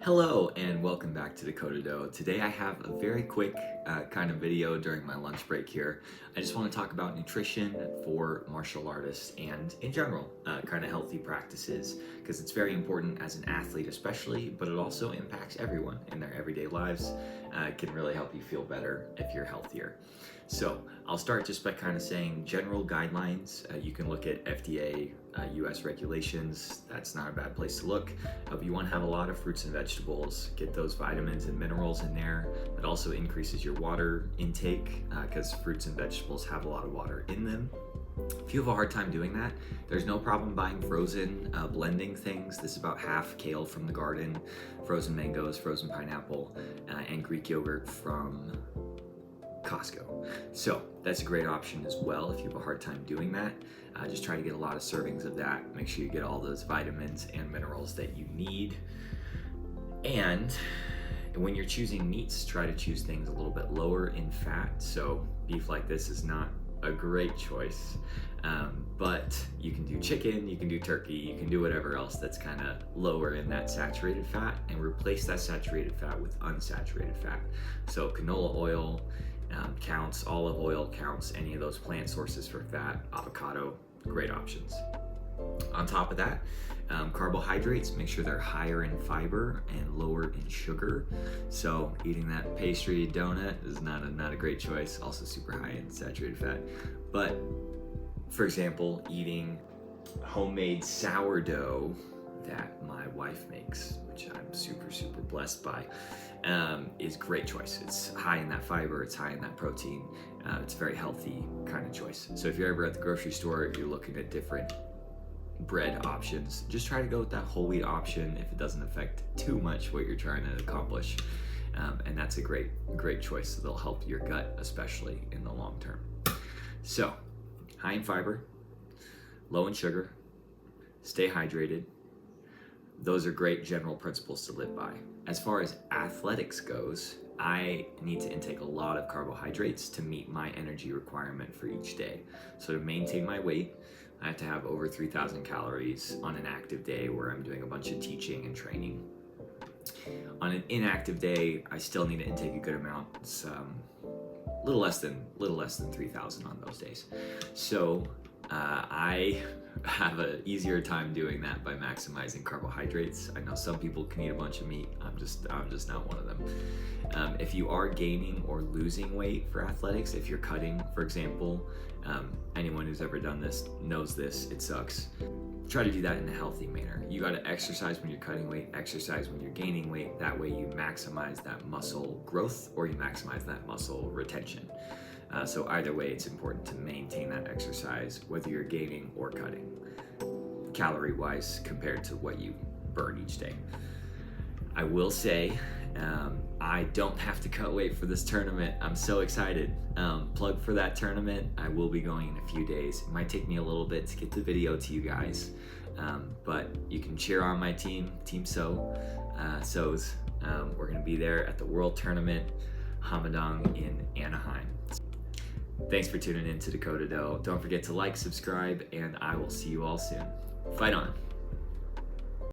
Hello and welcome back to DakotaDo. Today I have a very quick kind of video during my lunch break here. I just want to talk about nutrition for martial artists and in general, kind of healthy practices, because it's very important as an athlete especially, but it also impacts everyone in their everyday lives. It can really help you feel better if you're healthier. So I'll start just by kind of saying general guidelines. You can look at FDA, US regulations. That's not a bad place to look. But you want to have a lot of fruits and vegetables, get those vitamins and minerals in there. That also increases your water intake because fruits and vegetables have a lot of water in them. If you have a hard time doing that, there's no problem buying frozen blending things. This is about half kale from the garden, frozen mangoes, frozen pineapple, and Greek yogurt from Costco. So that's a great option as well if you have a hard time doing that. Just try to get a lot of servings of that. Make sure you get all those vitamins and minerals that you need. And when you're choosing meats, try to choose things a little bit lower in fat. So beef like this is not a great choice, but you can do chicken, you can do turkey, you can do whatever else that's kind of lower in that saturated fat and replace that saturated fat with unsaturated fat. So canola oil counts, olive oil counts, any of those plant sources for fat, avocado, great options. On top of that, carbohydrates, make sure they're higher in fiber and lower in sugar. So eating that pastry donut is not a great choice, also super high in saturated fat. But for example, eating homemade sourdough that my wife makes, which I'm super blessed by, is a great choice. It's high in that fiber, it's high in that protein, it's a very healthy kind of choice. So if you're ever at the grocery store, you're looking at different bread options, just try to go with that whole wheat option if it doesn't affect too much what you're trying to accomplish. And that's a great choice. That'll help your gut, especially in the long term. So high in fiber, low in sugar, stay hydrated. Those are great general principles to live by. As far as athletics goes, I need to intake a lot of carbohydrates to meet my energy requirement for each day. So to maintain my weight, I have to have over 3,000 calories on an active day where I'm doing a bunch of teaching and training. On an inactive day, I still need to intake a good amount. It's a little less than 3,000 on those days. So I have an easier time doing that by maximizing carbohydrates. I know some people can eat a bunch of meat. I'm just not one of them. If you are gaining or losing weight for athletics, if you're cutting, for example, anyone who's ever done this knows this, it sucks. Try to do that in a healthy manner. You gotta exercise when you're cutting weight, exercise when you're gaining weight. That way you maximize that muscle growth or you maximize that muscle retention. So either way, it's important to maintain that exercise, whether you're gaining or cutting, calorie-wise compared to what you burn each day. I will say, I don't have to cut weight for this tournament. I'm so excited. Plug for that tournament. I will be going in a few days. It might take me a little bit to get the video to you guys, but you can cheer on my team, Team So's. We're gonna be there at the World Tournament, Hanmadang in Anaheim. Thanks for tuning in to DakotaDo. Don't forget to like, subscribe, and I will see you all soon. Fight on!